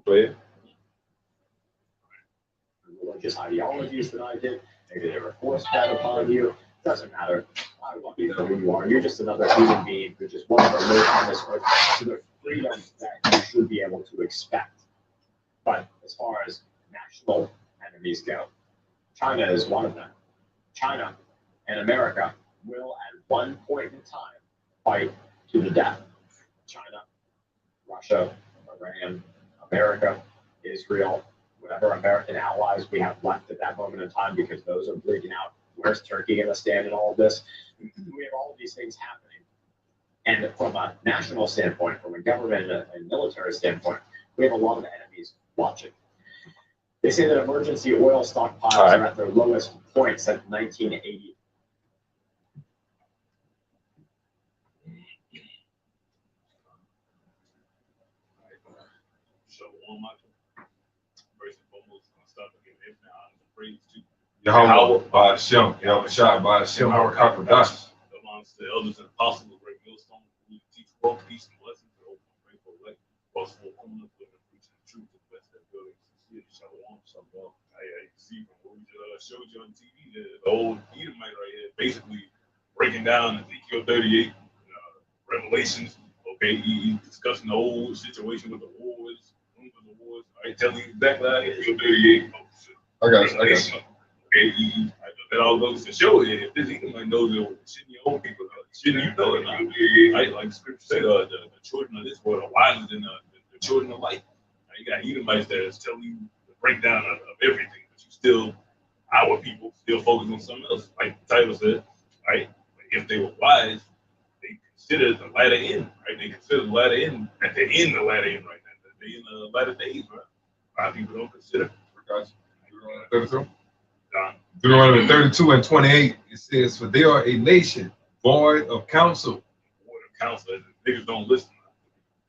Clear. Religious ideologies that I did. Maybe they were forced down upon you. Doesn't matter. I love you for who you are. You're just another human being who just wants to live on this earth to the freedom that you should be able to expect. But as far as national enemies go, China is one of them. China and America will at one point in time fight to the death. China, Russia, Iran, America, Israel, whatever American allies we have left at that moment in time, because those are bleeding out. Where's Turkey going to stand in all of this? We have all of these things happening. And from a national standpoint, from a government and military standpoint, we have a lot of enemies watching. They say that emergency oil stockpiles are at their lowest point since 1980. Yahweh by Hashem, Yahweh Shai by Hashem, Harakakadash. Amongst the elders and apostles, the great millstone, who teach world peace and blessings, to open the faithful way, cross four corners, with the preaching the truth, to bless that building, sincere, shalom, shalom. I see from what we just showed you on TV, the old Edomite right here, basically breaking down Ezekiel 38, Revelations. Okay, he's discussing the whole situation with the wars, I tell you exactly how Ezekiel 38. I got you. Okay, that all goes to show you, if this Edomite knows it, shouldn't your own people know it? Shouldn't you know it? Like the scripture say, the children of this world are wiser than the children of light. Now, you got Edomites that is telling you the breakdown of everything, but you still, our people, still focus on something else. Like the title said, right? If they were wise, they consider the latter end, right? They consider the latter end at the end of the latter end right now. They're in the latter days, right? A lot of people don't consider. Deuteronomy 32 and 28, it says, for they are a nation void of counsel. Void of counsel, niggas don't listen.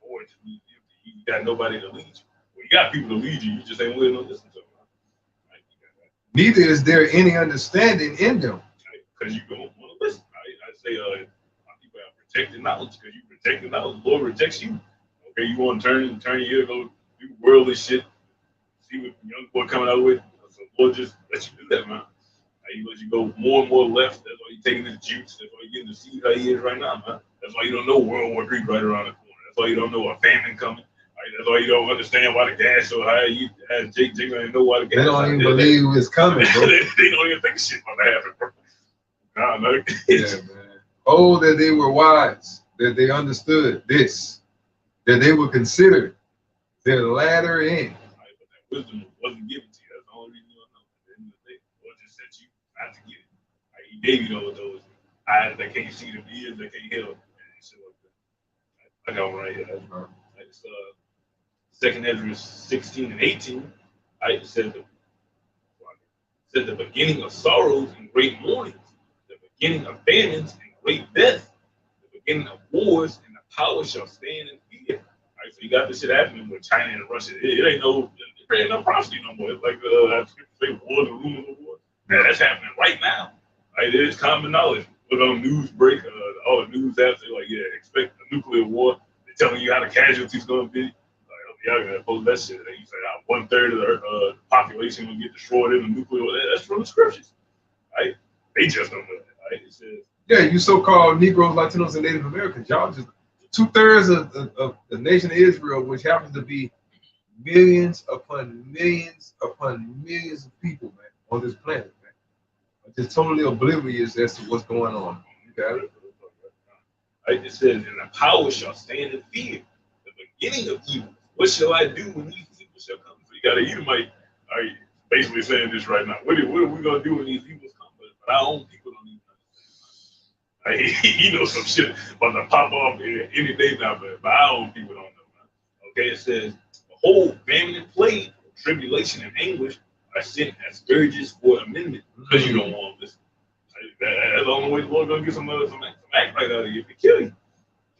Void, you got nobody to lead you. Well, you got people to lead you, you just ain't willing to listen to them. Right? Neither is there any understanding in them. Because you don't want to listen. I say, my people have protected knowledge, because you protect the knowledge, the Lord rejects you. Okay, you want to turn your ear, go do worldly shit, see what the young boy coming out with. So Lord just let you do that, man. He let you go more and more left. That's why you're taking this juice. That's why you're getting to see how he is right now, man. That's why you don't know World War III right around the corner. That's why you don't know a famine coming. Right? That's why you don't understand why the gas so high. You ask Jake don't know why the gas. They don't even believe it's coming, bro. they don't even think shit about to happen, bro. Nah, no. Yeah, man. Oh, that they were wise, that they understood this, that they would consider their latter end. Right, but that wisdom wasn't given to you. That's the only reason you don't know. At the end of the day, Lord just sent you not to get it. Right? He gave you those eyes that can't see, the ears that can't hear, and shit like that. I got one right here. It's 2nd Ezra 16 and 18. It said the beginning of sorrows and great mournings, the beginning of famines and great death, the beginning of wars, and the power shall stand in fear. Right, so you got this shit happening with China and Russia. It ain't no prophecy no more. It's like say wars and rumors of war. Man, that's happening right now. Right, it is common knowledge. Look on news break, all the news apps. They're like, yeah, expect a nuclear war. They're telling you how the casualties gonna be. Like, y'all gonna post that shit. You say how 1/3 of the population will get destroyed in a nuclear war. That's from the scriptures, right? They just don't know that. Right? It says, yeah, you so-called Negroes, Latinos, and Native Americans, y'all just 2/3 of the nation of Israel, which happens to be millions upon millions upon millions of people, man, on this planet, man. Just totally oblivious as to what's going on. Okay? Right? It says, and the power shall stand in fear, the beginning of evil. What shall I do when these people shall come? So you got to Edomite, basically saying this right now. What are we going to do when these evils come? But our own people don't even understand. He knows some shit about to pop off any day now, but our own people don't know. Man. Okay, it says, behold, famine and plague, tribulation and anguish are sent as scourges for amendment, because you don't want to listen. That's the only way the Lord gonna get some act right out of you to kill you.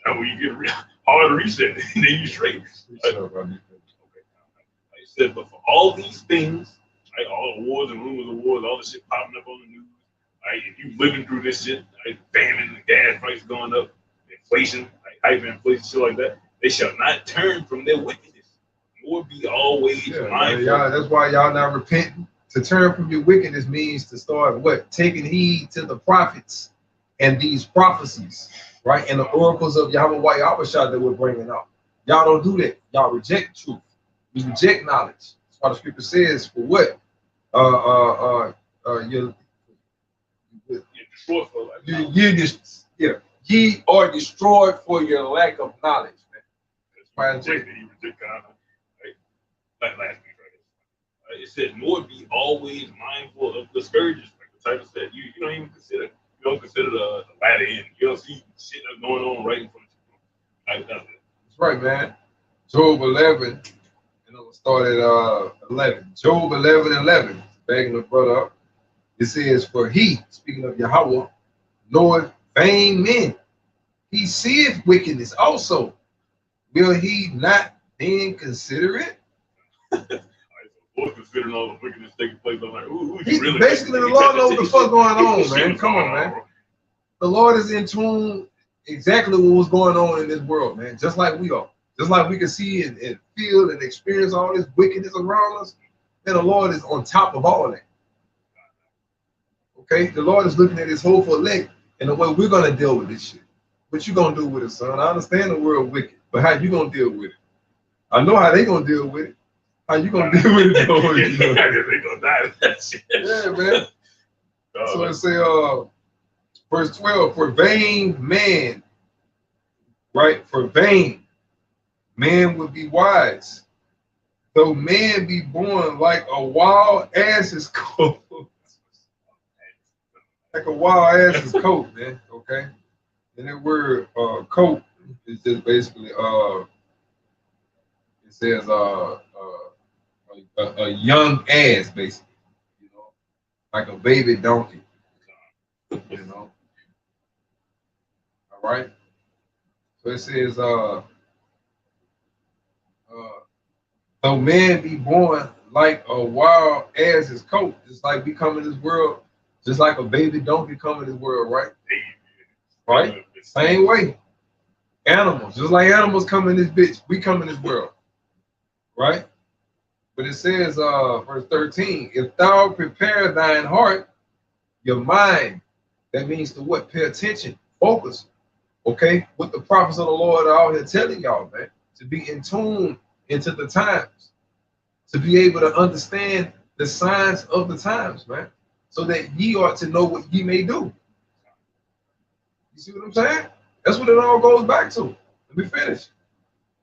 That's when you get hard reset, and then you straight. Right? Okay. It said, but for all these things, right, all the wars and rumors of wars, all the shit popping up on the news, right, if you living through this shit, right, famine, the gas prices going up, inflation, like hyperinflation, shit like that, they shall not turn from their wickedness, nor be always Yeah, mindful. that's why y'all not repenting. To turn from your wickedness means to start what? Taking heed to the prophets and these prophecies, right? And the oracles of Yahweh Yahweh that we're bringing up. Y'all don't do that. Y'all reject truth. You reject knowledge. That's why the scripture says, for what? You Destroy for like ye are destroyed for your lack of knowledge, man. he reject God. Like last week, right? It said, nor be always mindful of the scourges. Like the title said, you don't even consider. You don't consider the latter end. You don't see shit that's going on right in front of you. Like that's it. That's right, man. Job 11, and I'm gonna start at 11. Job 11:11. Begging the brother up. It says, for he, speaking of Yahweh, knoweth vain men. He seeth wickedness also. Will he not then consider it? Or considering all the wickedness taking place, I'm like, who really basically the Lord knows what the fuck going on, man. Come on, man. The Lord is in tune exactly what was going on in this world, man. Just like we are. Just like we can see and feel and experience all this wickedness around us, and the Lord is on top of all that. Okay? The Lord is looking at his whole elect and the way we're gonna deal with this shit. What you gonna do with it, son? I understand the world wicked, but how you gonna deal with it? I know how they gonna deal with it. How you gonna deal with it, though? They gonna die with that shit. Yeah, man. So it say, verse 12, for vain man, right? For vain man would be wise, though man be born like a wild ass's coat. Like a wild ass's coat, man. Okay. And that word coat is just basically it says a young ass, basically, you know, like a baby donkey, you know. All right. So it says though man be born like a wild ass's coat, just like we come in this world, just like a baby donkey come in this world, right? Right? Same way. Animals, just like animals come in this bitch, we come in this world. Right? But it says, verse 13, if thou prepare thine heart, your mind, that means to what? Pay attention, focus. Okay? What the prophets of the Lord are out here telling y'all, man, to be in tune into the times, to be able to understand the signs of the times, man, so that ye ought to know what ye may do. You see what I'm saying? That's what it all goes back to. Let me finish.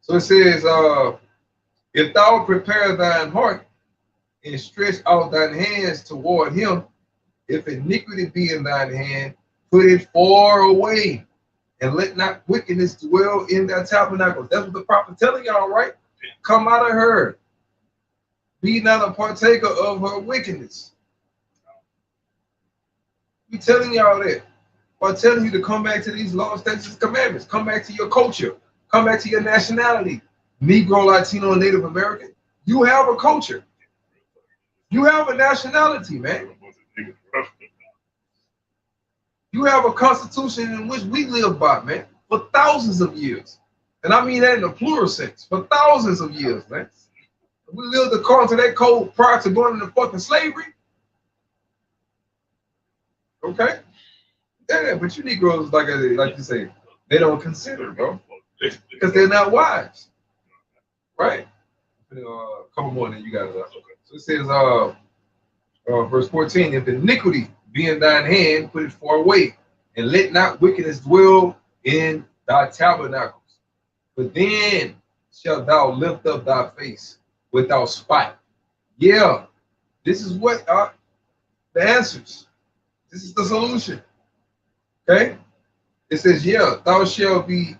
So it says, if thou prepare thine heart and stretch out thine hands toward him, if iniquity be in thine hand, put it far away, and let not wickedness dwell in thy tabernacles. That's what the prophet telling y'all, right? Come out of her. Be not a partaker of her wickedness. We telling y'all that. By telling you to come back to these laws, statutes, and commandments. Come back to your culture. Come back to your nationality. Negro, Latino, and Native American. You have a culture. You have a nationality, man. You have a constitution in which we live by, man, for thousands of years. And I mean that in a plural sense, for thousands of years, man. We lived according to that code prior to going into fucking slavery. Okay? Yeah, but you Negroes, like you say, they don't consider, bro. Because they're not wise. Right? A couple more than you got it up. So it says, verse 14, if iniquity be in thine hand, put it far away, and let not wickedness dwell in thy tabernacles. But then shalt thou lift up thy face without spot. Yeah, this is what the answers. This is the solution. Okay? It says, yeah, thou shalt be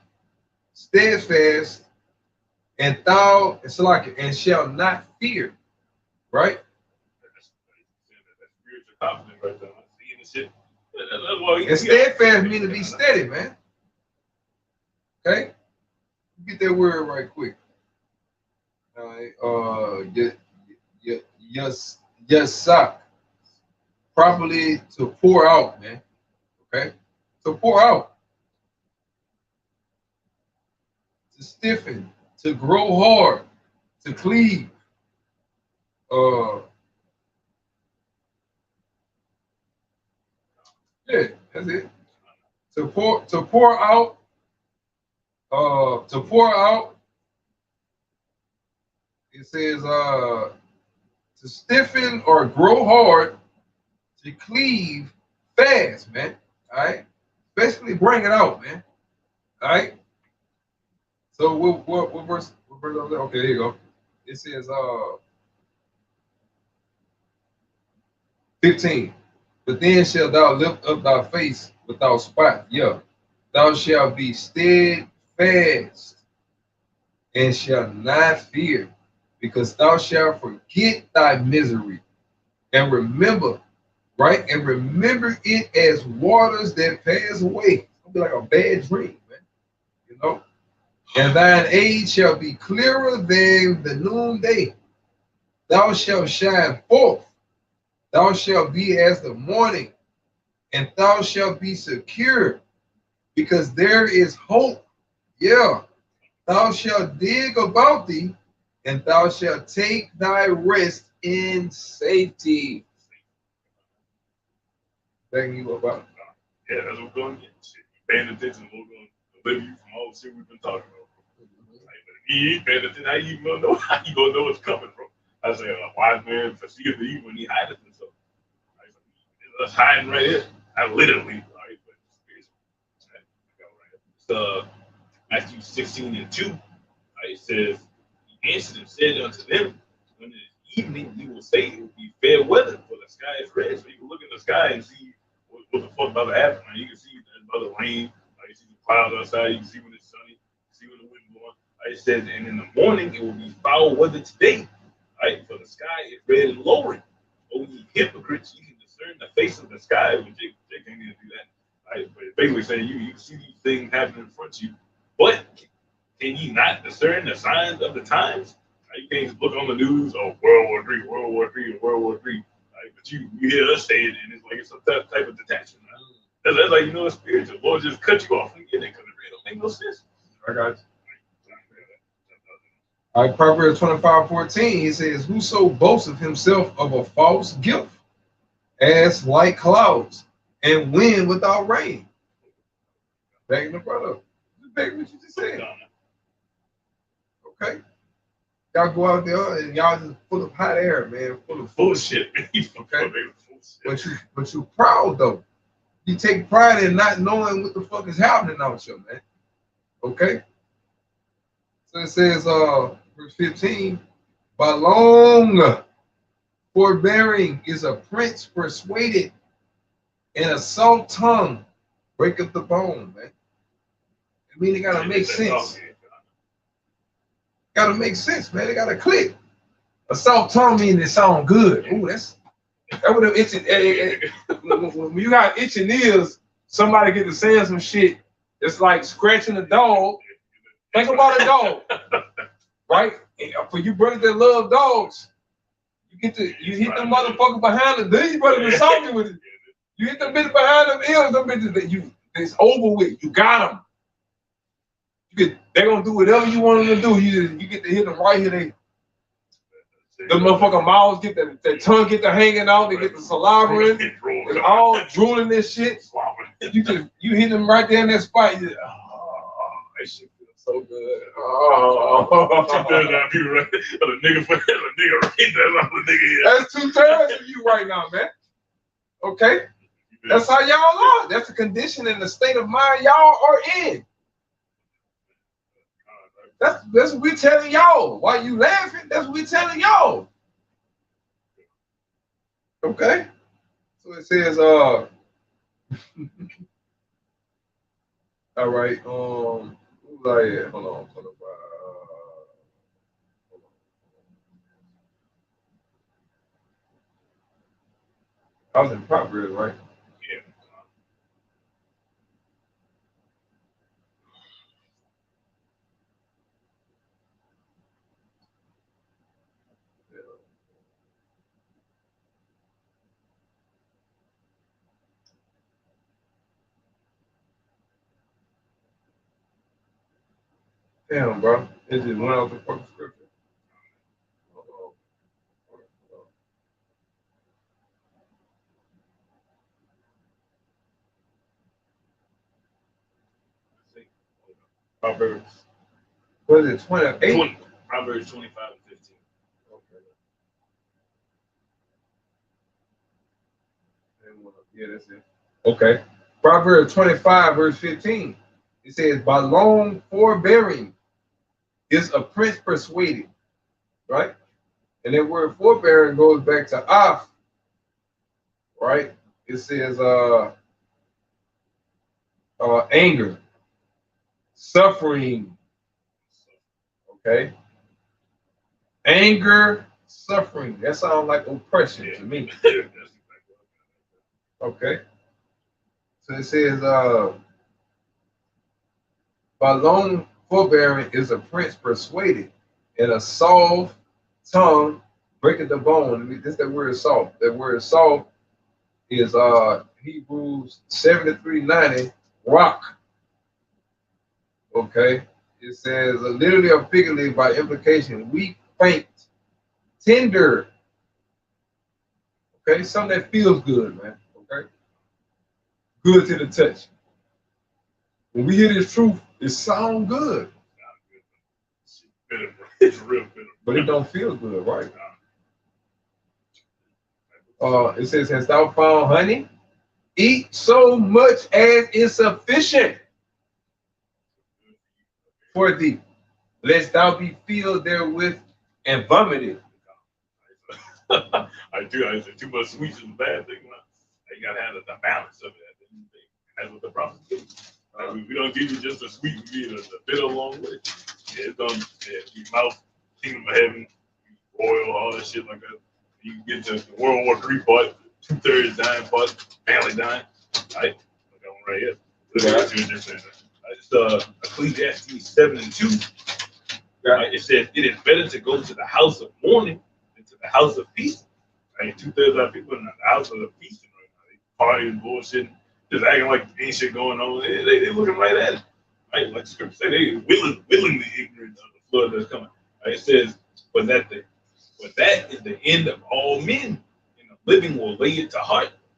steadfast, and thou and shall not fear. Right? And steadfast means to be steady, man. Okay? Get that word right quick. All right. Sock. Properly to pour out, man. Okay? To pour out. To stiffen. To grow hard. to cleave. Yeah, that's it. To pour out, it says to stiffen or grow hard, to cleave fast, man. All right. Especially bring it out, man. All right. So what verse? What verse was that? Okay, here you go. It says 15. But then shalt thou lift up thy face without spot. Yeah. Thou shalt be steadfast and shalt not fear, because thou shalt forget thy misery and remember, right? And remember it as waters that pass away. It's gonna be like a bad dream, man. You know? And thine age shall be clearer than the noonday. Thou shalt shine forth. Thou shalt be as the morning, and thou shalt be secure, because there is hope. Yeah. Thou shalt dig about thee, and thou shalt take thy rest in safety. Thank you about. Yeah, that's what we're going to get. Shit, paying attention to what's going to deliver you from all the shit we've been talking about. Like, but if you ain't paying attention, how you gonna know? How you gonna know what's coming, bro? I say a wise man foreseeth the evil and he hideth himself. Right? So it's hiding right here. I literally, right? But it's right? Matthew 16:2. Right? It says, he answered and said unto them, when it is evening, you will say it will be fair weather, for the sky is red. So you can look in the sky and see what the fuck about to happen. Right? You can see about the rain. Right? You see the clouds outside. You can see when it's sunny. You see when the wind blowing. Right? It says, and in the morning it will be foul weather today. Right? For the sky is red and lowering. Oh, ye hypocrites, you can discern the face of the sky. Well, Jake can't even do that. Right? But it's basically saying you can see these things happening in front of you, but can you not discern the signs of the times? Right? You can't just look on the news, oh, World War III, World War III, and World War III. Right? But you hear us say it, and it's like it's some type of detachment. Right? That's like, you know, it's spiritual. Lord just cut you off from getting it because it don't make no sense. I got you. All right, Proverbs 25:14, he says, whoso boasts of himself of a false gift, as like clouds, and wind without rain. Back the brother. Back what you just said. Okay. Y'all go out there and y'all just full of hot air, man, full of bullshit. Okay. But you proud though. You take pride in not knowing what the fuck is happening out here, man. Okay. So it says, verse 15, by long forbearing is a prince persuaded, and a soft tongue breaketh the bone, man. I mean, it gotta make sense. Gotta make sense, man. It gotta click. A soft tongue means it sound good. Ooh, that would have itching. When you got itching ears, somebody get to saying some shit. It's like scratching a dog. Think about a dog, right? And for you brothers that love dogs, you hit the motherfucker behind it. Then you brothers are salty with it. You hit the bitch behind them ears. Them bitches that it's over with. You got them. They're gonna do whatever you want them to do. You get to hit them right here. The motherfucking mouths get their tongue get to hanging out. They get the saliva in. It's all drooling this shit. You hit them right there in that spot. That shit feels so good. That's 2 turns for you right now, man. Okay, that's how y'all are. That's the condition and the state of mind y'all are in. That's what we're telling y'all. Why you laughing? That's what we're telling y'all. Okay. So it says, all right, who was I at? Hold on. I was in Proverbs, right? Yeah. Damn, bro. It just went out the fucking scripture. Proverbs What is it, 28? 20. Proverbs 25 and 15. Yeah, that's it. Okay. Proverbs 25, verse 15. It says, by long forbearing is a prince persuaded. Right? And that word forbearing goes back to off. Right? It says anger, suffering. Okay. Anger, suffering. That sounds like oppression to me. Yeah, that's exactly what Okay. So it says, by long forbearing is a prince persuaded, and a soft tongue breaketh the bone. I mean, this that word soft. That word soft is Hebrews 73:90, rock. Okay. It says literally or figuratively by implication, weak, faint, tender. Okay, something that feels good, man. Okay. Good to the touch. When we hear this truth, it sounds good, bitter, bro. It's real bitter. but it don't feel good, right? It says, hast thou found honey? Eat so much as is sufficient for thee, lest thou be filled therewith and vomited. I said too much sweet is a bad thing. Man. You gotta have the balance of it at the end of the day. That's what the prophet did. We don't give you just the sweet, we give you the bitter along with it. Yeah, it's done. Yeah, your mouth, kingdom of heaven, oil, all that shit like that. You can get to the World War III part, 2/3 dying part, family dying. Right? Look that one right here. It's Ecclesiastes 7:2. Right? It says, it is better to go to the house of mourning than to the house of feasting. Right? 2/3 of our people in the house of feasting right now. They partying, bullshitting, just acting like ain't shit going on. They looking right at it. Right? Like the scripture say, they willingly ignorant of the flood that's coming. Right? It says, but that is the end of all men. And the living will lay it to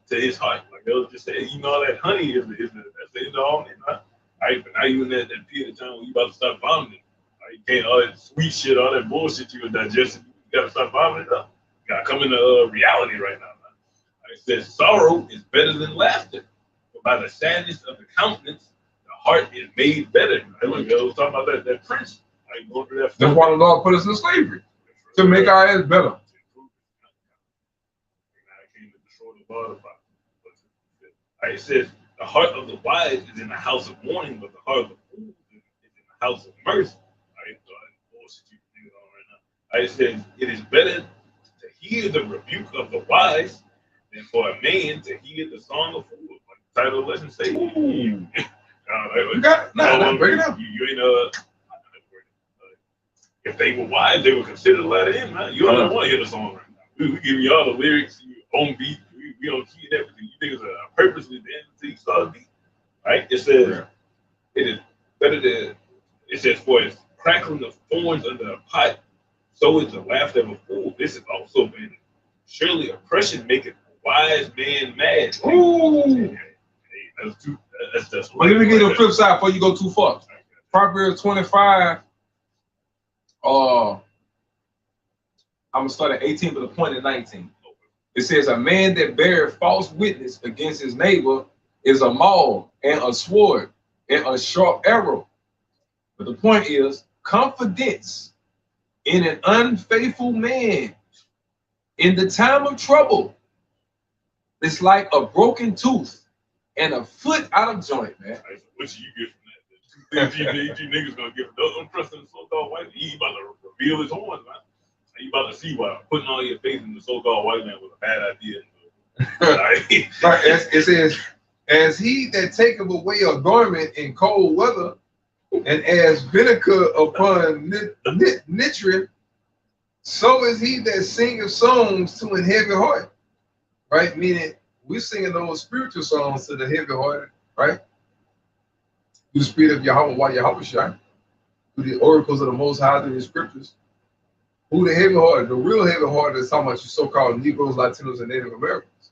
his heart. Like they'll just say, you know, that honey that's the end of all men. Right? But now you in that period of time when you about to start vomiting. Right? You can't all that sweet shit, all that bullshit you were digesting. You gotta start vomiting up. You gotta come into reality right now. Man. Right? It says sorrow is better than laughter. But by the sadness of the countenance, the heart is made better. Right? Like I was talking about that prince. Right? Going through that. That's why the Lord put us in slavery, to make our heads better. It says the heart of the wise is in the house of mourning, but the heart of the fool is in the house of mercy. It says it is better to hear the rebuke of the wise than for a man to hear the song of fools. Like the title of the lesson say. You got it. Break it up. You ain't if they were wise, they would consider the letter in, man. You don't want to hear the song right now. We give you all the lyrics, you own beat. We don't key and everything. You niggas are purposely dancing until you start beat. Right? It says it is better than it says for it's crackling of thorns under a pot, so is the laughter of a fool. This is also been surely oppression maketh a wise man mad. Ooh. That's just But let me get the flip side before you go too far. Proverbs 25. I'm gonna start at 18, but the point at 19. It says, a man that beareth false witness against his neighbor is a maul and a sword and a sharp arrow. But the point is, confidence in an unfaithful man in the time of trouble is like a broken tooth and a foot out of joint, man. What you get from that? You niggas gonna get don't trust in the so-called white man. He about to reveal his horns, man. You about to see why putting all your faith in the so-called white man was a bad idea. Right. It says, as he that taketh away a garment in cold weather, and as vinegar upon nitre, so is he that singeth songs to an heavy heart. Right? Meaning, we're singing those spiritual songs to the heavy hearted, right? Through the spirit of Yahweh, while Yahweh shine, through the oracles of the Most High, through the scriptures. Who the heavy hearted? The real heavy hearted is talking about you so-called Negroes, Latinos, and Native Americans.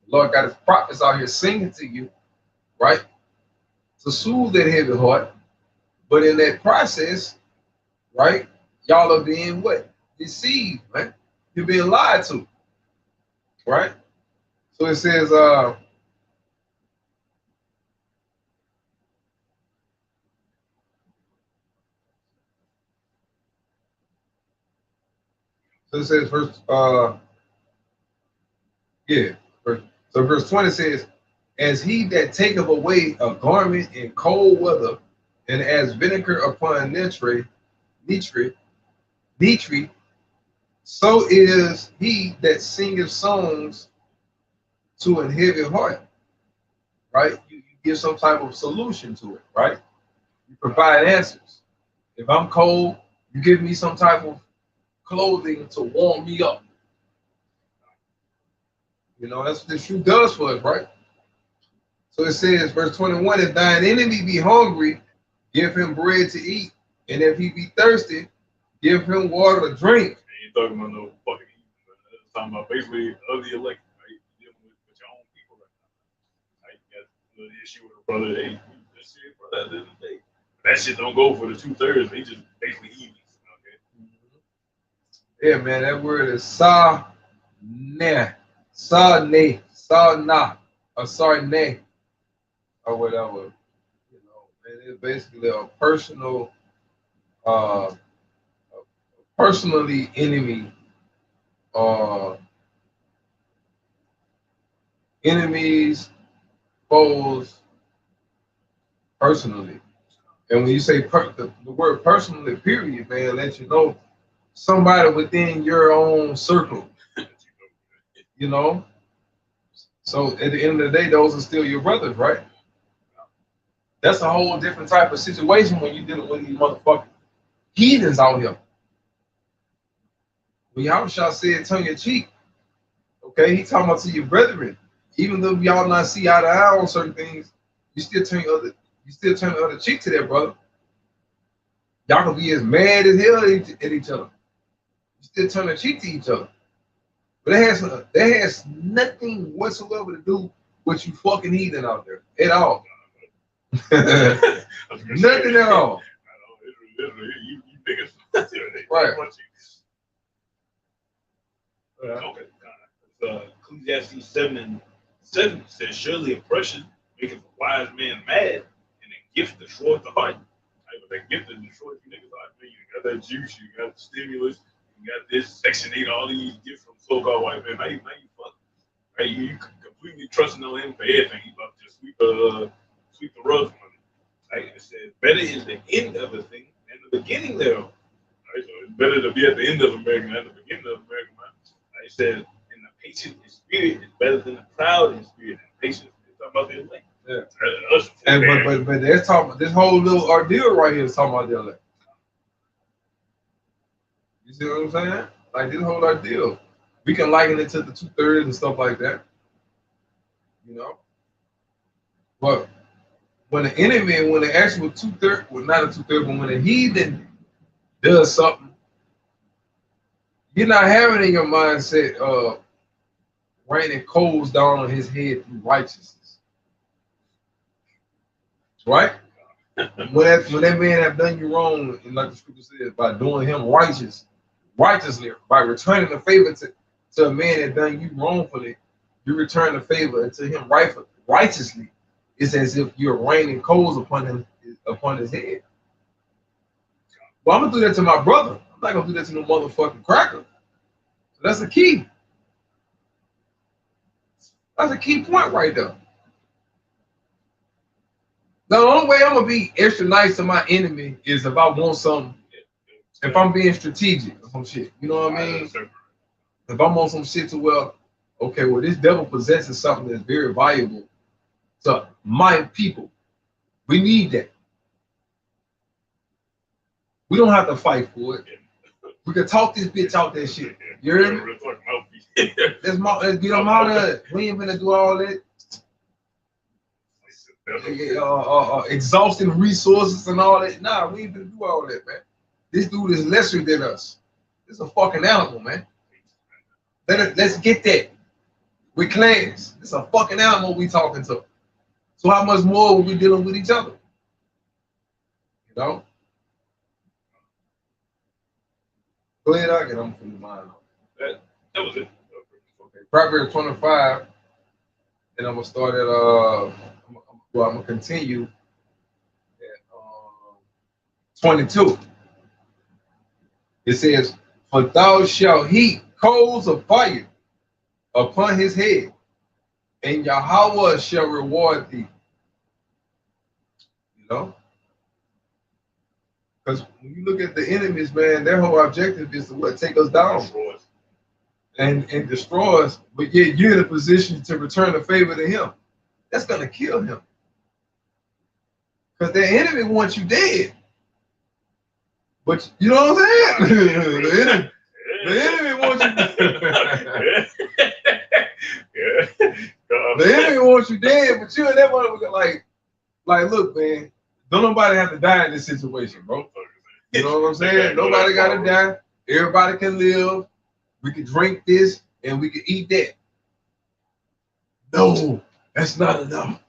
The Lord got his prophets out here singing to you, right? To soothe that heavy heart, But in that process, right, y'all are being what? Deceived, man. You're being lied to, right? So it says, first, yeah, so verse 20 says, as he that taketh away a garment in cold weather, and as vinegar upon nitre, so is he that singeth songs to an heavy heart, right? You give some type of solution to it, right? You provide answers. If I'm cold, you give me some type of clothing to warm me up. You know, that's what the shoe does for us, right? So it says, verse 21, if thine enemy be hungry, give him bread to eat. And if he be thirsty, give him water to drink. Ain't talking about no fucking heathen, but it's talking about basically of the elect, right? You're dealing with your own people right now. Right? You got the issue with a brother, they this shit, brother, at the end of the day. That shit don't go for the 2/3, they just basically heathens. Okay. Yeah, man, that word is sa-ne, sa-na, or sarne, or whatever. You know, and it's basically a personal, personally enemy, enemies, foes, personally. And when you say the word personally, period, man, let you know somebody within your own circle, you know. So at the end of the day, those are still your brothers, right? That's a whole different type of situation when you're dealing with these motherfucking heathens out here. When Yahushua said, turn your cheek, okay, he talking about to your brethren. Even though y'all not see eye to eye on certain things, you still turn the other cheek to that brother. Y'all can be as mad as hell at each other. You still turn the cheek to each other. But that has nothing whatsoever to do with you fucking heathen out there at all. Nothing at all. You niggas. Right. Okay. Ecclesiastes 7:7 says, surely oppression maketh a wise man mad, and a gift destroyeth the heart. Right, but that gift that destroys you niggas' heart. You got that juice, you got the stimulus, you got this Section 8, all these gifts from so-called white men. Now you fuck. Right, you completely trusting on him for everything. He about to just sweep the rug from him. Right, it says, better is the end of a thing than the beginning thereof. Right, so it's better to be at the end of America than at the beginning of America, man. Right, it says, and the patient in spirit is better than the proud in spirit. And patience is talking about the elect. Yeah. And but they're talking about this whole little ordeal right here is talking about the elect. You see what I'm saying? Like this whole ordeal. We can liken it to the 2/3 and stuff like that. You know? But when the enemy, when the actual 2/3, well, not a 2/3, but when the heathen does something, you're not having in your mindset raining coals down on his head through righteousness. Right? When that man have done you wrong, and like the scripture says, by doing him righteously, by returning the favor to a man that done you wrongfully, you return the favor to him righteously. It's as if you're raining coals upon his head. Well, I'm gonna do that to my brother. I'm not gonna do that to no motherfucking cracker. So that's the key. That's a key point right there. The only way I'm gonna be extra nice to my enemy is if I want something. If I'm being strategic or some shit, you know what I mean? If I'm on some shit to okay, well, this devil possesses something that's very valuable to my people. We need that. We don't have to fight for it. We can talk this bitch out that shit. You heard me? Let's get them out of it. We ain't gonna do all that. Exhausting resources and all that. Nah, we ain't gonna do all that, man. This dude is lesser than us. This is a fucking animal, man. Let's get that with class. It's a fucking animal we talking to. So how much more are we dealing with each other? No? Go ahead, I get them from the mind. That was it. Okay. Proverbs 25, and I'm gonna start at I'm gonna continue at 22. It says, "For thou shalt heap coals of fire upon his head, and Yahweh shall reward thee." You know? Because when you look at the enemies, man, their whole objective is to what? Take us down and destroy us, but yet you're in a position to return the favor to him. That's gonna kill him. Because the enemy wants you dead. But you know what I'm saying? the enemy wants you dead. The enemy wants you dead, but you and that motherfucker like, look, man, don't nobody have to die in this situation, bro. You know what I'm saying? Nobody gotta die. Everybody can live. We can drink this and we can eat that. No, that's not enough.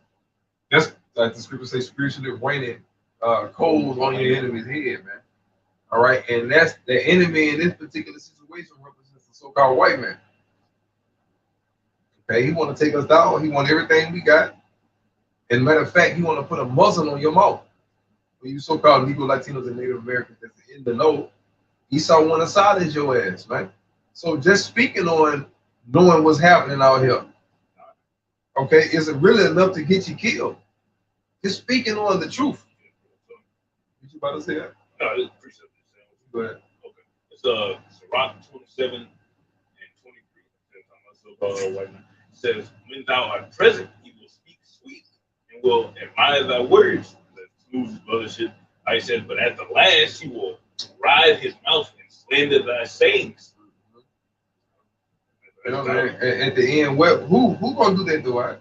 That's like the scripture says, spiritually raining coals on your enemy's head, man. All right, and that's the enemy in this particular situation represents the so-called white man. Okay, he want to take us down. He want everything we got. And matter of fact, he want to put a muzzle on your mouth. For you so-called Negro, Latinos, and Native Americans that's in the know, Esau want to silence your ass, man. So just speaking on knowing what's happening out here, okay, isn't really enough to get you killed. Just speaking on the truth. What you about to say that? No, it's precept. Go ahead. Okay. It's Sirach 27 and 23. White man. It says, "When thou art present, he will speak sweet and will admire thy words." That smooth other shit. I said, "But at the last, he will writhe his mouth and slander thy sayings." You know, at the end, who gonna do that, Dwight?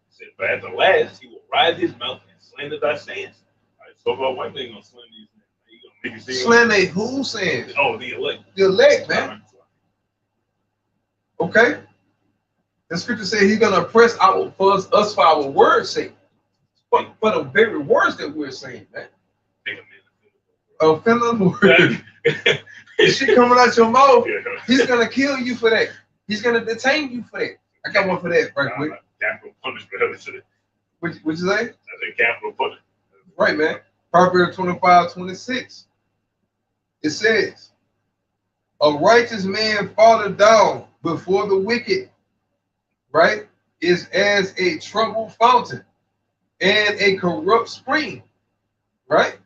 Said, "But at the last, he will writhe his mouth and slander thy sayings." So about white man gonna slander these things. He gonna make you see Slander who saying? Oh, the elect. The elect, man. Okay. The scripture says he's gonna oppress us for our words' sake. But for the very words that we're saying, man. Offend the word. This shit coming out your mouth, he's gonna kill you for that. He's gonna detain you for that. I got one for that right quick. Capital punishment. What you say? I said capital punishment. Right, man. Proverbs 25:26. It says, "A righteous man falleth down before the wicked," right, "is as a troubled fountain and a corrupt spring," right?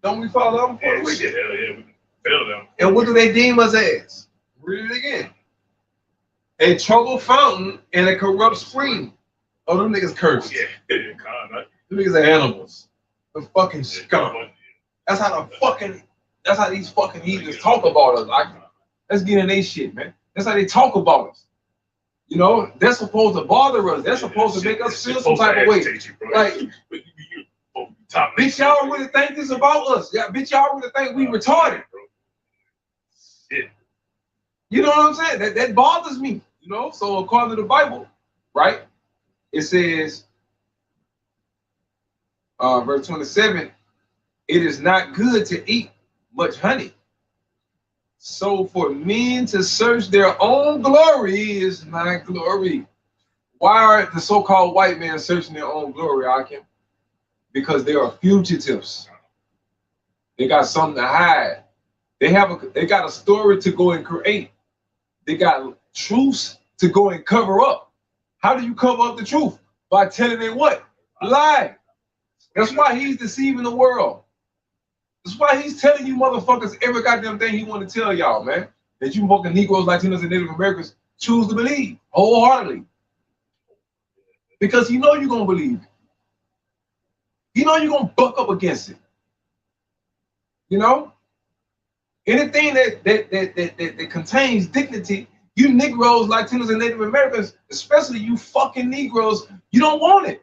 Don't we fall down before the wicked? Hell yeah, we fell down. And what do they deem us as? Read it again. A troubled fountain and a corrupt spring. Oh, them niggas cursed. Yeah, them niggas are animals. The fucking scum. That's how these fucking heathens talk about us. Like, let's get in their shit, man. That's how they talk about us. You know, they're supposed to bother us. They're supposed to make us feel some type of way. Like, bitch, y'all really think this about us? Yeah, bitch, y'all really think we retarded? You know what I'm saying? That bothers me. You know, so according to the Bible, right? It says, verse 27, "It is not good to eat much honey. So for men to search their own glory is not glory." Why are the so-called white men searching their own glory, Akim? Because they are fugitives. They got something to hide. They got a story to go and create. They got truths to go and cover up. How do you cover up the truth? By telling it what? Lie. That's why he's deceiving the world. That's why he's telling you motherfuckers every goddamn thing he want to tell y'all, man. That you fucking Negroes, Latinos, and Native Americans choose to believe wholeheartedly. Because you know you're going to believe it. You know you're going to buck up against it. You know? Anything that contains dignity, you Negroes, Latinos, and Native Americans, especially you fucking Negroes, you don't want it.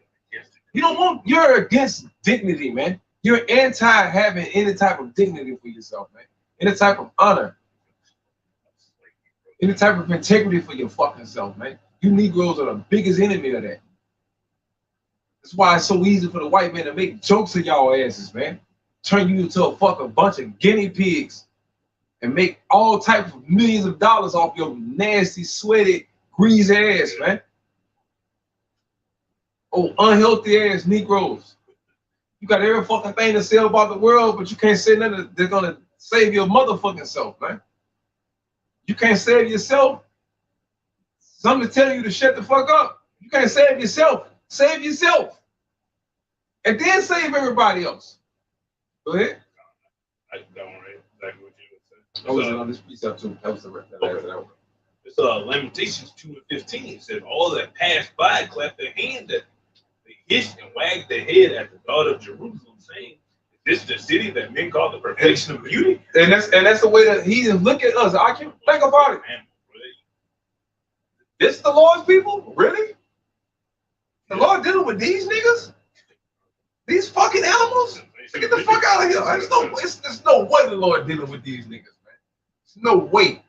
You're against dignity, man. You're anti having any type of dignity for yourself, man. Any type of honor. Any type of integrity for your fucking self, man. You Negroes are the biggest enemy of that. That's why it's so easy for the white man to make jokes of y'all asses, man. turn you into a fucking bunch of guinea pigs and make all types of millions of dollars off your nasty, sweaty, greasy ass, man. Oh, unhealthy ass Negroes. You got every fucking thing to say about the world, but you can't say nothing that's gonna save your motherfucking self, man. You can't save yourself. Somebody's telling you to shut the fuck up. You can't save yourself. Save yourself. And then save everybody else. Go ahead. I don't know exactly what you would say. That was another precept too. That was the rest of that. It's Lamentations 2:15. It said, all that passed by clapped their hands at they hissed and wagged their head at the daughter of Jerusalem, saying, is this the city that men call the perfection of beauty? And that's the way that he look at us. I can think about it. This the Lord's people? Really? The Lord dealing with these niggas? These fucking animals? Get the fuck out of here. There's no way the Lord dealing with these niggas, man. There's no way.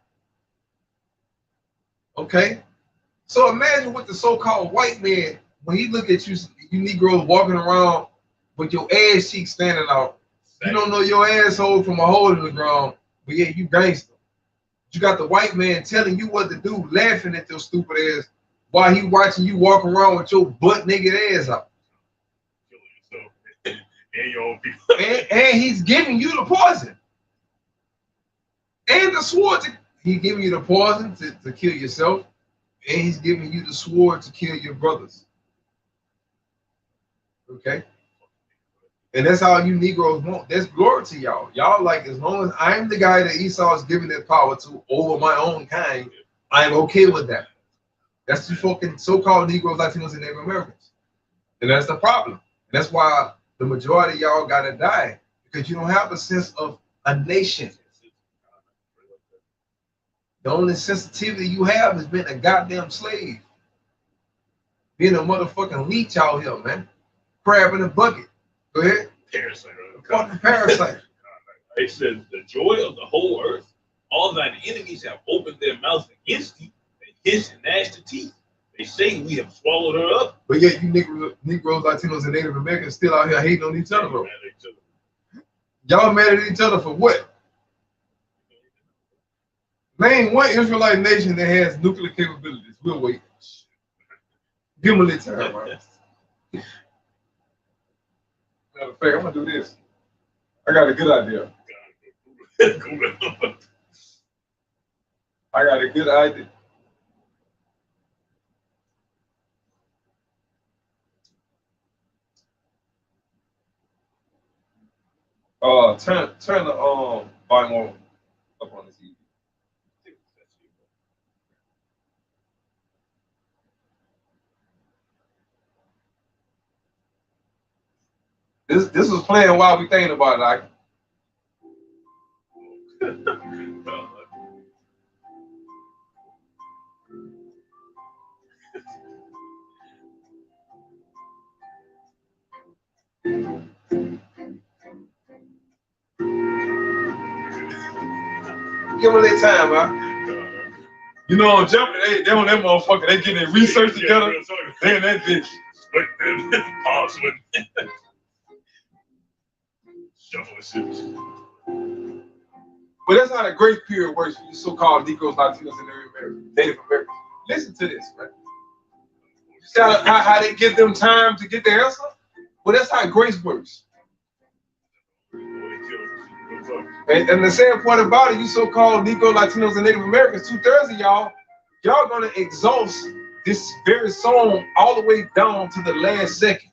Okay? So imagine what the so-called white man, when he look at you, you Negroes walking around with your ass cheeks standing out. You don't know your asshole from a hole in the ground, but yeah, you gangster. You got the white man telling you what to do, laughing at your stupid ass while he watching you walk around with your butt naked ass out. And he's giving you the poison. And the sword. He's giving you the poison to kill yourself. And he's giving you the sword to kill your brothers. Okay? And that's all you Negroes want. That's glory to y'all. Y'all like, as long as I'm the guy that Esau is giving that power to over my own kind, I'm okay with that. That's the fucking so-called Negroes, Latinos, and Native Americans. And that's the problem. And that's why the majority of y'all gotta die, because you don't have a sense of a nation. The only sensitivity you have is being a goddamn slave. Being a motherfucking leech out here, man. Crab in a bucket. Go ahead. Parasite. Fucking parasite. It says, the joy of the whole earth, all thine enemies have opened their mouths against thee, they hiss and gnash their teeth. They say we have swallowed her up. But yet you Negroes, Latinos, and Native Americans still out here hating on each other, bro. Y'all mad at each other for what? Name one Israelite nation that has nuclear capabilities. We'll wait. Give them a little time, right? Matter of fact, I'm gonna do this. I got a good idea. I got a good idea. Turn the volume on up on the TV. This was playing while we thinking about it, like. Give them their time, man. You know, I'm jumping. They on that motherfucker. They getting their research together. They in that bitch. But that's how the grace period works for you so-called Negroes, Latinos, and Native Americans. Listen to this, man. You see how they give them time to get the answer? Well, that's how grace works. And the sad part about it, you so-called Negro, Latinos, and Native Americans, 2/3 of y'all gonna exhaust this very song all the way down to the last second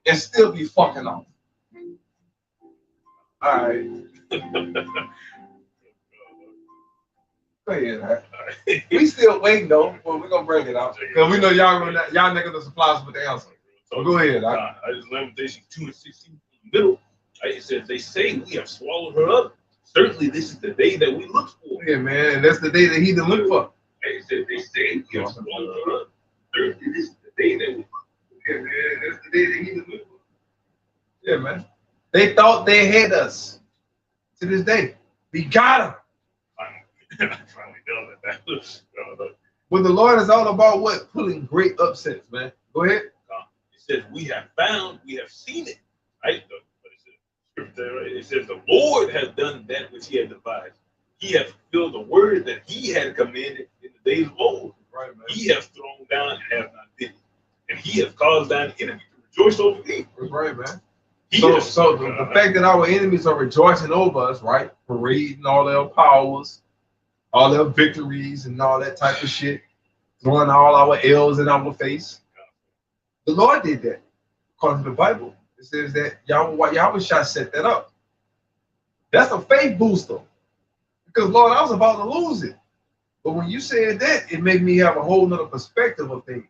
and still be fucking off. All right. Go ahead, right? We still waiting though, but we're gonna bring it out because we know y'all niggas are supply us with the answer. So go ahead. I just Lamentations 2:16 in the middle. It says, they say we have swallowed her up. Certainly, this is the day that we look for. Yeah, man, and that's the day that he done look for. They say we have swallowed her up. Certainly, this is the day that we look for. Yeah, man, that's the day that he done look for. Yeah, man. They thought they had us. To this day, we got them. Finally done it. But the Lord is all about what? Pulling great upsets, man. Go ahead. It says we have found, we have seen it. Right? It says the Lord has done that which he had devised. He has fulfilled the word that he had commanded in the days of old. Right, man. He has thrown down and has not pity. And he has caused thine enemy to rejoice over thee. That's right, man. He So, has, so the fact that our enemies are rejoicing over us, right? Parading all their powers, all their victories, and all that type of shit, throwing all our L's in our face. The Lord did that. According to the Bible, it says that Yahweh Shah set that up. That's a faith booster. Because, Lord, I was about to lose it. But when you said that, it made me have a whole nother perspective of things.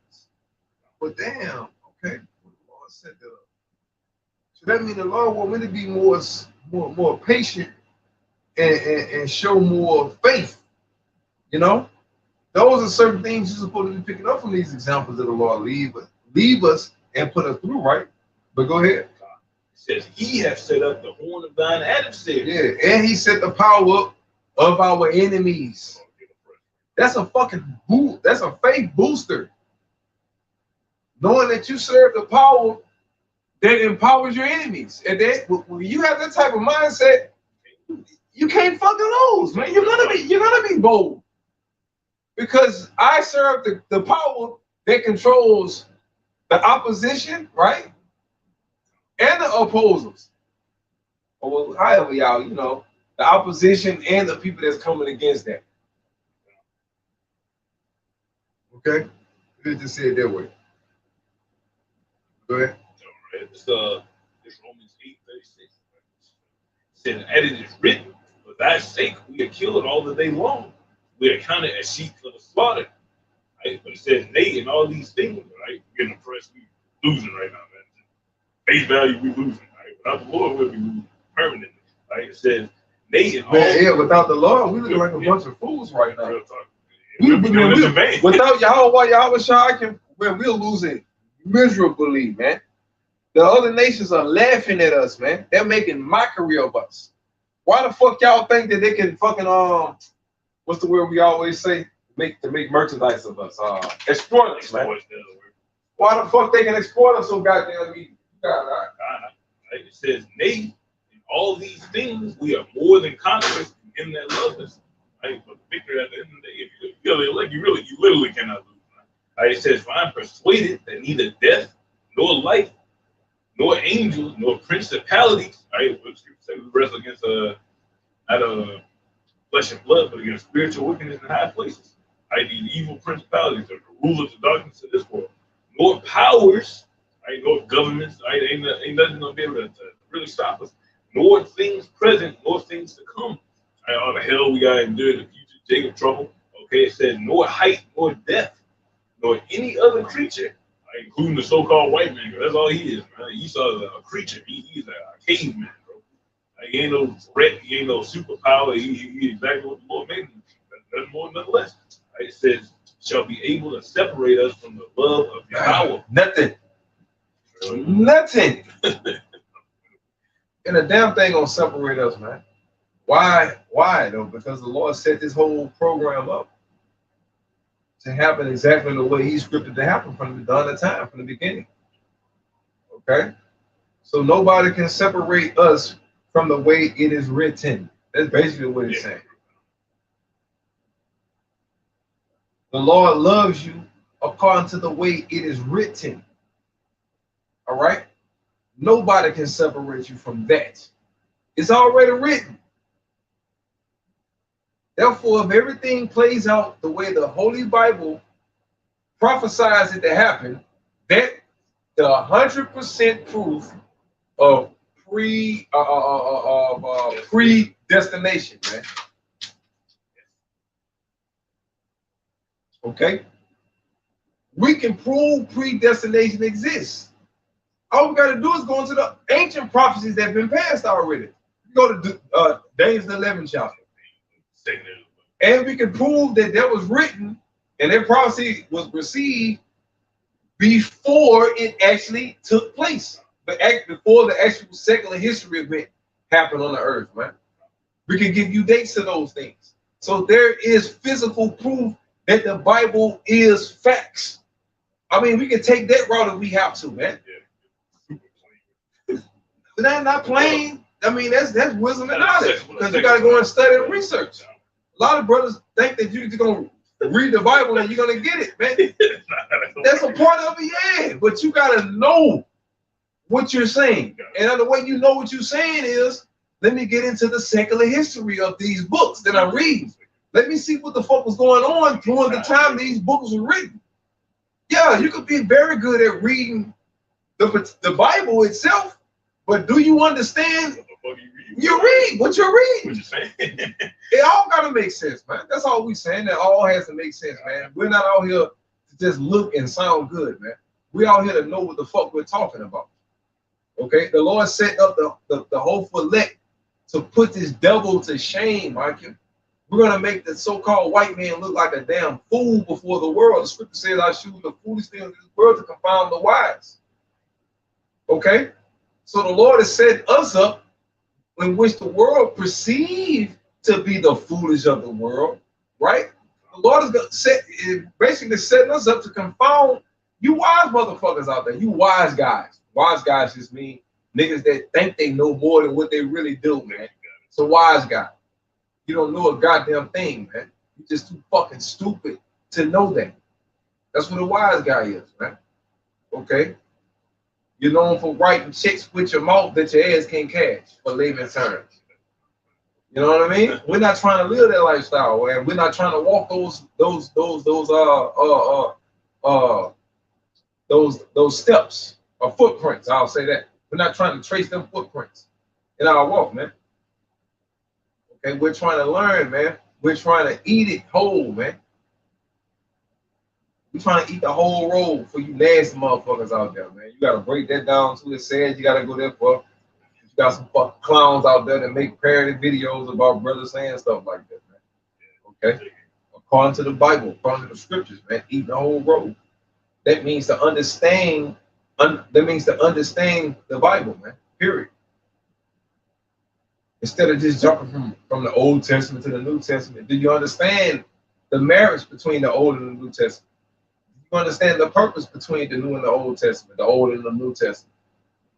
But damn, okay, the Lord set that up. So that means the Lord want me to be more patient and show more faith. You know, those are certain things you're supposed to be picking up from these examples that the Lord leave us and put us through, right? But go ahead. It says he has set up the horn of thine adversary. Yeah, and he set the power up of our enemies. That's a fucking boost. That's a faith booster. Knowing that you serve the power that empowers your enemies. And then when you have that type of mindset, you can't fucking lose, man. You're gonna be bold. Because I serve the power that controls the opposition, right? And the opposers. Or well, however y'all, you know, the opposition and the people that's coming against that. Okay? Let's just say it that way. Go ahead. It's Romans 8:36. Said, and it is written, for thy sake we are killed all the day long. We are counted as sheep for the slaughter. Right? But it says, nay, in all these things, right? We're getting oppressed, we're losing right now, man. Face value, we're losing. Right? Without the Lord, we'll be losing permanently. Right? It says, nay, in all yeah, without the Lord, we look like a bunch of fools right now. Real talk. Without Yahweh Shah, we're losing miserably, man. The other nations are laughing at us, man. They're making mockery of us. Why the fuck y'all think that they can fucking what's the word we always say? Make merchandise of us. Exploit us, man. Why the fuck they can exploit us so goddamn easy? It says, nay, in all these things we are more than conquerors in him that loves us. Right? But victory at the end of the day, if you feel it, like you literally cannot lose. Right? It says, for I am persuaded that neither death, nor life, nor angels, nor principalities, right? Which say we wrestle against not flesh and blood, but against spiritual wickedness in high places. Right? These evil principalities are the rulers of darkness of this world. Nor powers, right? Nor governments, right? Ain't nothing gonna be able to really stop us. Nor things present, nor things to come. Right? All the hell we gotta endure in the future, Jacob trouble. Okay, it says nor height, nor depth, nor any other creature, right? Including the so-called white man. That's all he is, man. Esau's a creature. He's a caveman, bro. Like, he ain't no threat. He ain't no superpower. He exactly what the Lord made him. Nothing more, nothing less. Right? It says, shall be able to separate us from the love of Yahweh. Nothing. Nothing. And the damn thing gonna separate us, man. Why though? Because the Lord set this whole program up to happen exactly the way he scripted to happen from the dawn of time, from the beginning. Okay? So nobody can separate us from the way it is written. That's basically what it's saying. The Lord loves you according to the way it is written. All right? Nobody can separate you from that. It's already written. Therefore, if everything plays out the way the Holy Bible prophesies it to happen, that the 100% proof of predestination, man. Okay? We can prove predestination exists. All we got to do is go into the ancient prophecies that have been passed already. You go to Daniel 11 chapter. And we can prove that that was written and that prophecy was received before it actually took place. But before the actual secular history event happened on the earth, man. We can give you dates to those things. So there is physical proof that the Bible is facts. I mean, we can take that route if we have to, man. But that's not plain. I mean, that's wisdom and knowledge because you got to go and study and research. A lot of brothers think that you're just gonna read the Bible and you're gonna get it, man. That's a part of it, yeah. But you gotta know what you're saying, and the way you know what you're saying is, let me get into the secular history of these books that I read. Let me see what the fuck was going on during the time these books were written. Yeah, you could be very good at reading the Bible itself, but do you understand? You read what you're reading. It all gotta make sense, man. That's all we saying. That all has to make sense, man. We're not out here to just look and sound good, man. We're out here to know what the fuck we're talking about. Okay, the Lord set up the whole elect to put this devil to shame, Michael. We're gonna make the so-called white man look like a damn fool before the world. The scripture says, "I choose the foolish things of this world to confound the wise." Okay, so the Lord has set us up in which the world perceived to be the foolish of the world, right? The Lord is basically setting us up to confound you wise motherfuckers out there, you wise guys. Wise guys just mean niggas that think they know more than what they really do, man. It's a wise guy. You don't know a goddamn thing, man. You're just too fucking stupid to know that. That's what a wise guy is, man. Okay? You're known for writing checks with your mouth that your ass can't cash for layman's terms. You know what I mean? We're not trying to live that lifestyle, man. We're not trying to walk those steps or footprints. I'll say that. We're not trying to trace them footprints in our walk, man. Okay, we're trying to learn, man. We're trying to eat it whole, man. We're trying to eat the whole roll for you nasty motherfuckers out there, man. You gotta break that down to it. Said you gotta go there for. You got some fucking clowns out there that make parody videos about brothers saying stuff like that, man. Okay, according to the Bible, according to the scriptures, man, eat the whole roll. That means to understand. That means to understand the Bible, man. Period. Instead of just jumping from the Old Testament to the New Testament, do you understand the marriage between the Old and the New Testament? Do you understand the purpose between the New and the Old Testament, the Old and the New Testament?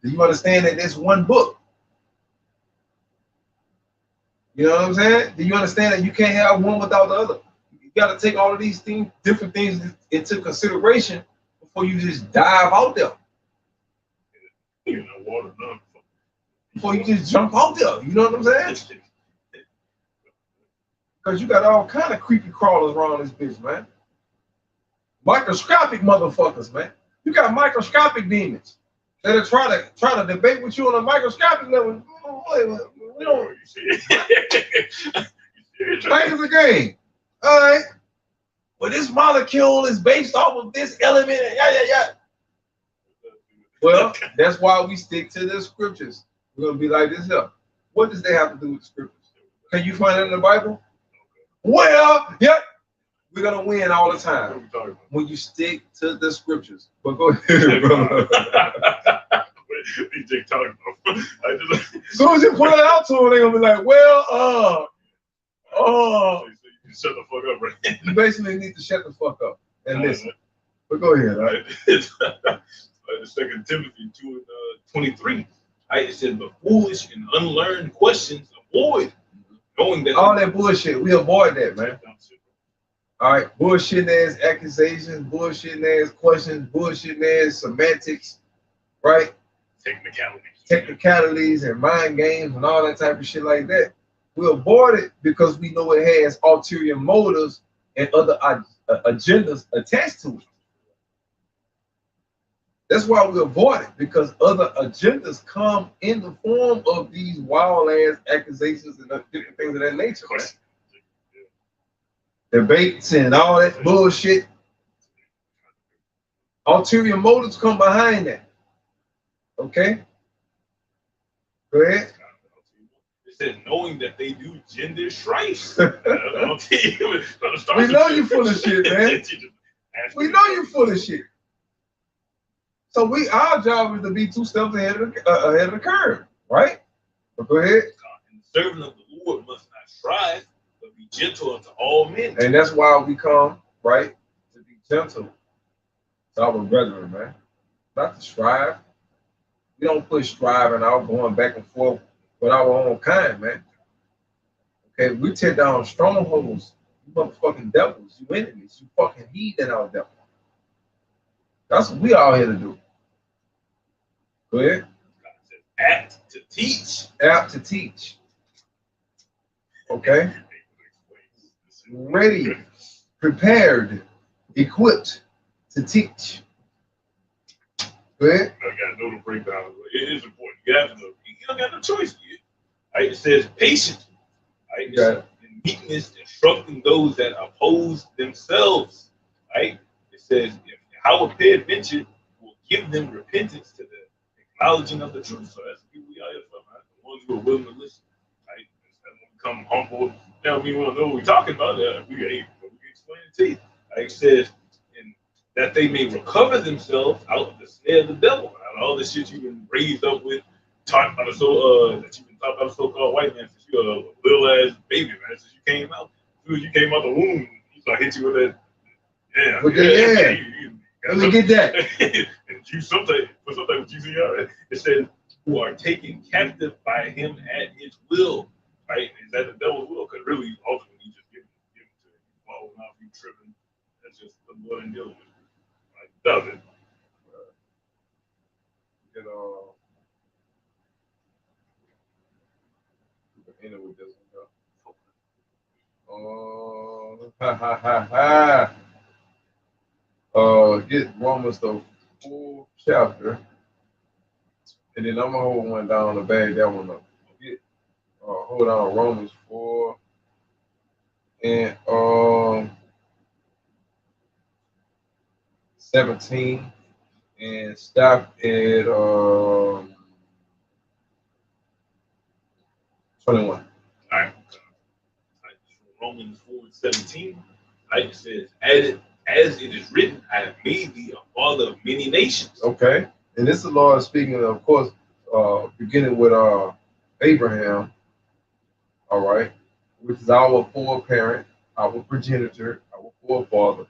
Do you understand that there's one book? You know what I'm saying? Do you understand that you can't have one without the other? You got to take all of these things, different things into consideration before you just dive out there. You know, water none. Before you just jump out there, you know what I'm saying? Because you got all kind of creepy crawlers around this bitch, man. Microscopic motherfuckers, man. You got microscopic demons that are try to debate with you on a microscopic level. We don't. Like it's a game. All right. Well, this molecule is based off of this element. Yeah. Well, that's why we stick to the scriptures. We're gonna be like this here. What does that have to do with the scriptures? Can you find it in the Bible? Well, yeah, we're gonna win all the time when you stick to the scriptures. But go ahead, brother. As soon as you put it out to them, they're gonna be like, well, shut the fuck up, right? You basically need to shut the fuck up and listen. But go ahead, all right? The 2 Timothy 2:23. It says, but foolish and unlearned questions avoid, knowing that all that bullshit, we avoid that, man. All right, bullshit ass accusations, bullshit ass questions, bullshit ass semantics, right? Technicalities and mind games and all that type of shit like that. We avoid it because we know it has ulterior motives and other agendas attached to it. That's why we avoid it, because other agendas come in the form of these wild ass accusations and different things of that nature. Right? Debates and all that bullshit. Ulterior motives come behind that. Okay? Go ahead. It says, knowing that they do gender strife. We know you full of shit, man. We know you full of shit. So our job is to be 2 steps ahead of the curve, right? But go ahead. And the servant of the Lord must not strive, but be gentle unto all men. And that's why we come, right, to be gentle to our brethren, man. Not to strive. We don't put striving out, going back and forth with our own kind, man. Okay, we tear down strongholds, you motherfucking devils, you enemies, you fucking heathen out there. That's what we all here to do. Go ahead. Apt to teach. Apt to teach. Okay. Ready, prepared, equipped to teach. Go ahead. I got to know the breakdown. It is important. You have to know. You don't got no choice. Right? It says patience. Right? Okay. And meekness, instructing those that oppose themselves. Right? It says, if Howard peradventure will give them repentance to the acknowledging of the truth. So that's the people we are here for, man. The ones who are willing to listen. Right? And when we become humble, now we want to know what we're talking about. We can explain it to you. Like it says, and that they may recover themselves out of the snare of the devil, out of all the shit you've been raised up with, taught by the that you've been taught by the so-called white man since you're a little ass baby, man. Since you came out, as soon as you came out the womb, he started hit you with that. Yeah, with let me get that. And you sometimes with GCR, it says, who are taken captive by him at his will. Right? Is that the devil's will? Because really, ultimately, you just give it to him. Falling off, you tripping. That's just the Lord and dealing with it. Right? Does it? You know, end it with this one. Get Romans the 4th chapter, and then I'm gonna hold one down to bag that one up. Hold on, Romans 4 and 17, and stop at 21. All right. Romans 4:17. Right? It says, as it is written, I have made thee a father of many nations. Okay. And this is the Lord speaking, of course, beginning with Abraham, all right, which is our foreparent, our progenitor, our forefather.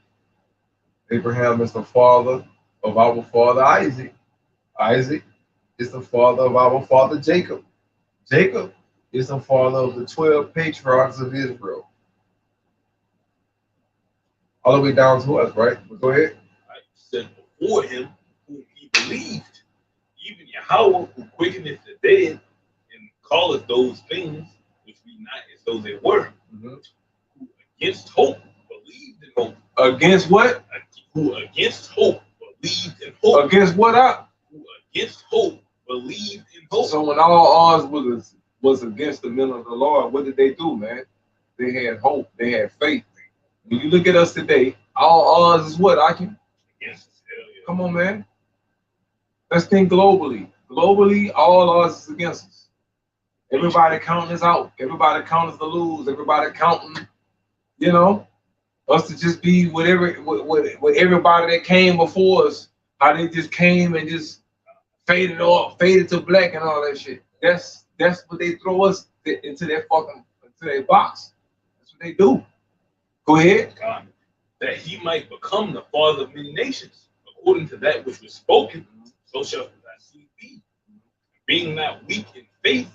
Abraham is the father of our father Isaac. Isaac is the father of our father Jacob. Jacob is the father of the 12 patriarchs of Israel. All the way down to us, right? Go ahead. Right? Said before him whom he believed, even Yahweh who quickeneth the dead and calleth those things which be not as though they were. Mm-hmm. Who against hope believed in hope. Against what? Who against hope believed in hope. Against what up? Who against hope believed in hope. So when all odds was against the will of the Lord, what did they do, man? They had hope. They had faith. When you look at us today, all odds is what, Aki? Against us. Hell yeah. Come on, man. Let's think globally. Globally, all odds is against us. Everybody counting us out. Everybody counting us to lose. Everybody counting, you know, us to just be whatever with everybody that came before us, how they just came and just faded to black and all that shit. That's what they throw us into their box. That's what they do. Go ahead. God, that he might become the father of many nations, according to that which was spoken, so shall thy seed be. Being not weak in faith,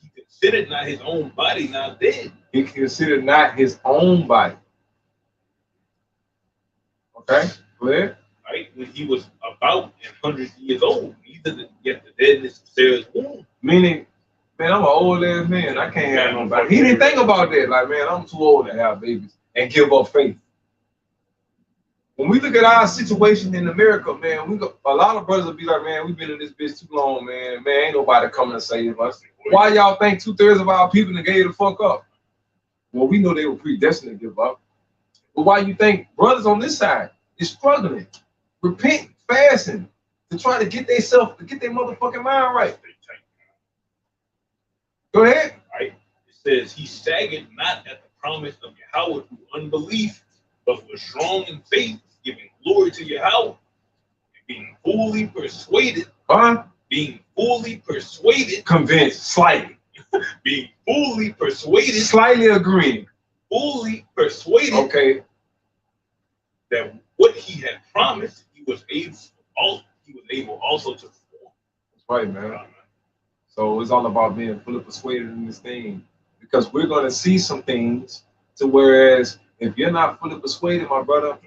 he considered not his own body now dead. He considered not his own body. Okay, go ahead. Right? When he was about 100 years old, neither yet the deadness of Sarah's womb. Meaning, man, I'm an old ass man. I can't have nobody. He didn't think about that. Like, man, I'm too old to have babies and give up faith. When we look at our situation in America, man, a lot of brothers will be like, man, we've been in this bitch too long, man. Man, ain't nobody coming to save us. Why y'all think 2/3 of our people that gave the fuck up? Well, we know they were predestined to give up. But why you think brothers on this side is struggling, repenting, fasting, to try to get their motherfucking mind right? Go ahead. Right? It says he staggered not at the promise of Yahweh through unbelief, but was strong in faith, giving glory to Yahweh, and being fully persuaded. Being fully persuaded. Convinced, slightly. Being fully persuaded. Slightly agreeing. Fully persuaded. Okay. That what he had promised, he was able also to perform. That's right, man. So it's all about being fully persuaded in this thing, because we're going to see some things to whereas if you're not fully persuaded, my brother,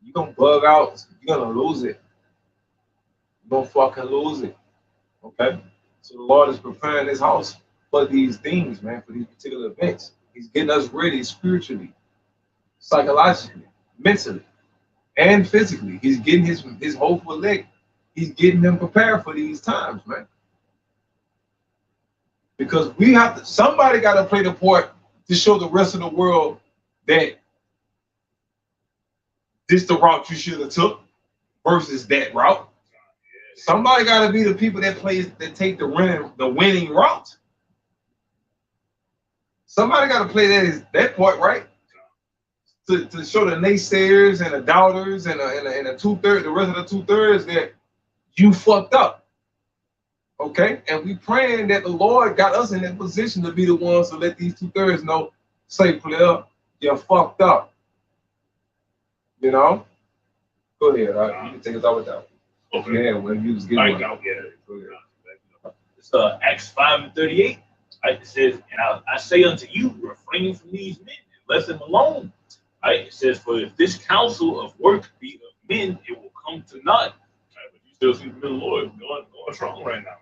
you're going to bug out. You're going to lose it. You're going to fucking lose it. Okay? So the Lord is preparing his house for these things, man, for these particular events. He's getting us ready spiritually, psychologically, mentally, and physically. He's getting his hopeful elect. He's getting them prepared for these times, man. Because we have to, somebody got to play the part to show the rest of the world that this the route you should have took versus that route. Somebody got to be the people that take the winning route. Somebody got to play that part, right? To show the naysayers and the doubters and the the rest of the 2/3 that you fucked up. Okay? And we praying that the Lord got us in that position to be the ones to let these 2/3 know, say, player, you're fucked up. You know? Go ahead. You can take us out with that. Okay. Yeah, when you was getting right out, yeah. It's Acts 5:38. Right? It says, and I say unto you, refrain from these men and let them alone. Right? It says, for if this counsel of work be of men, it will come to naught. Right? But you still see the Lord going strong right now.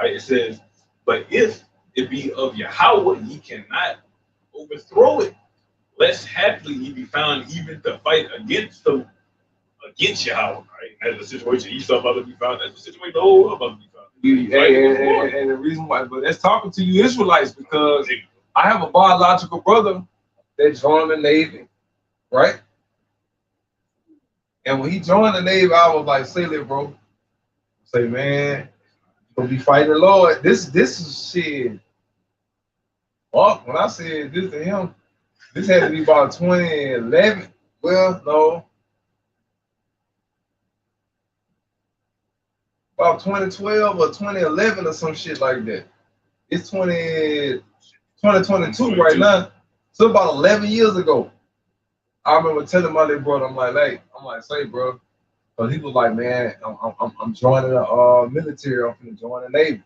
Right? It says, but if it be of Yahweh, ye cannot overthrow it, lest haply ye be found even to fight against Yahweh. Right? That's the situation Esau about to be found. That's the situation the whole world about to be found. And the reason why, but that's talking to you Israelites, because I have a biological brother that joined the Navy, right? And when he joined the Navy, I was like, say it, bro. Say, man, you're gonna be fighting the Lord. This is shit. Oh, when I said this to him, this had to be about 2011. Well, no. About 2012 or 2011 or some shit like that. It's 2022 right now. So about 11 years ago, I remember telling my little brother, I'm like, say, bro, because he was like, man, I'm joining the military. I'm gonna join the Navy.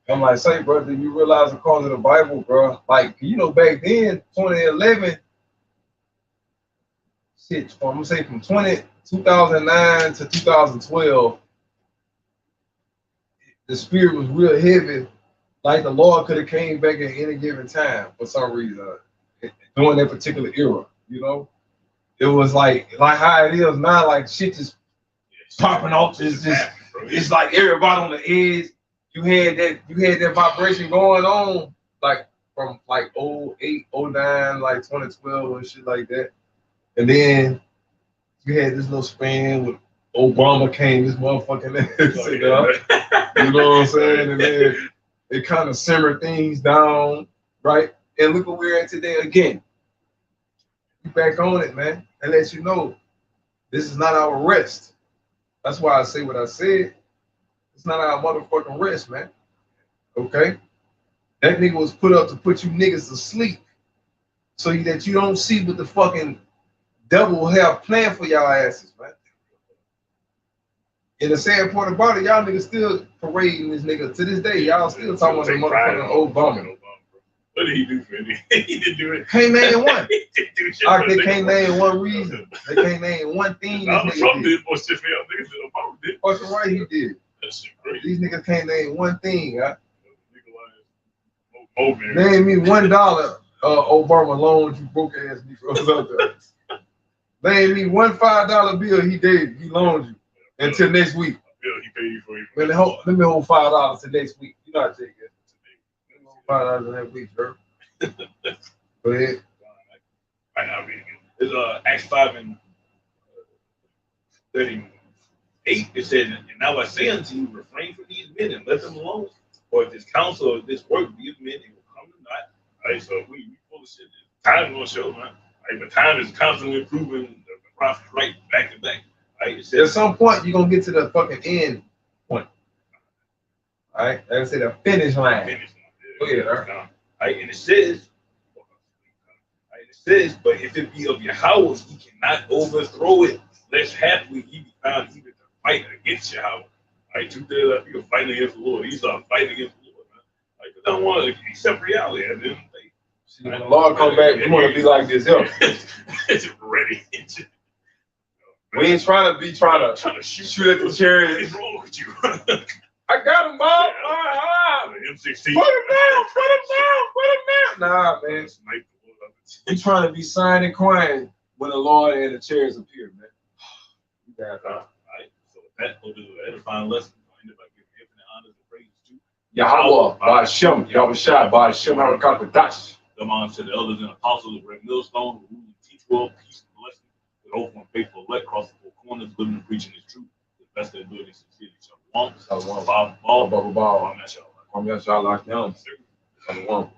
I'm like, say, bro, do you realize according to the Bible, bro? Like, you know, back then, 2011, shit, I'm gonna say from 2009 to 2012. The spirit was real heavy, like the Lord could have came back at any given time for some reason during that particular era. You know, it was like how it is now, like shit just popping off. It's like everybody on the edge. You had that vibration going on, like from like 08, 09, like 2012 and shit like that. And then you had this little span with Obama came, this motherfucking ass, you know what I'm saying? And then it kind of simmered things down, right? And look what we're in today again. You back on it, man, and let you know this is not our rest. That's why I say what I said. It's not our motherfucking rest, man. Okay? That nigga was put up to put you niggas to sleep so that you don't see what the fucking devil will have planned for y'all asses, man. And the sad part about it, y'all niggas still parading this nigga to this day. Y'all still talking about the motherfucking Obama. What did he do for it? He didn't do it. Can't name one. They can't name one reason. They can't name one thing. Trump did more shit for y'all niggas than Obama did. Fucking right, he did. That shit crazy. These niggas can't name one thing, huh? Nigga, name me $1 Obama loan you broke ass niggas out there. Name me one $5 bill he loaned you until next week. Bill he paid you for you. Let me hold $5 till next week. You know how to take it. $5 next week, bro. Go ahead. Right now, it's Acts 5:38. It says, and now I say unto you, refrain from these men and let them alone. For if this counsel or this work be of men, it will come to naught. Right, so we full of shit. Time gonna show, man. Right, but time is constantly improving the prophet right back to back. Right, it says, at some point you're gonna get to the fucking end point. All right, like I say, the finish line. Go ahead, right, and it says, but if it be of Yahweh, he cannot overthrow it, lest haply he be found even to fight against Yahweh. Like 2/3 of people fighting against the Lord. Esau fighting against the Lord, man. Like, they don't want to accept reality at the end of the day. See, when the Lord come back, we want to be like this. Yo, It's ready. we ain't trying to shoot at the chariots. What's wrong with you? I got him, Bob. M16. Put him down. Nah, man. We trying to be signed and quiet when the Lord and the chariots appear, man. Alright, so that will do an edifying lesson. I end up by giving infinite honors and praises to Yahweh, Ba'ashem, Yahushua, Ba'ashem, Harakakadash. Come on to the elders and apostles of Red Millstone, who rule and teach world, peace and blessing, with hope and faithful elect, cross the four corners, living and preaching his truth, the best of their ability, sincerely, Shalom. Shalom. Bob, Baba, I'm at y'all. Kwame Yashala, Shalom.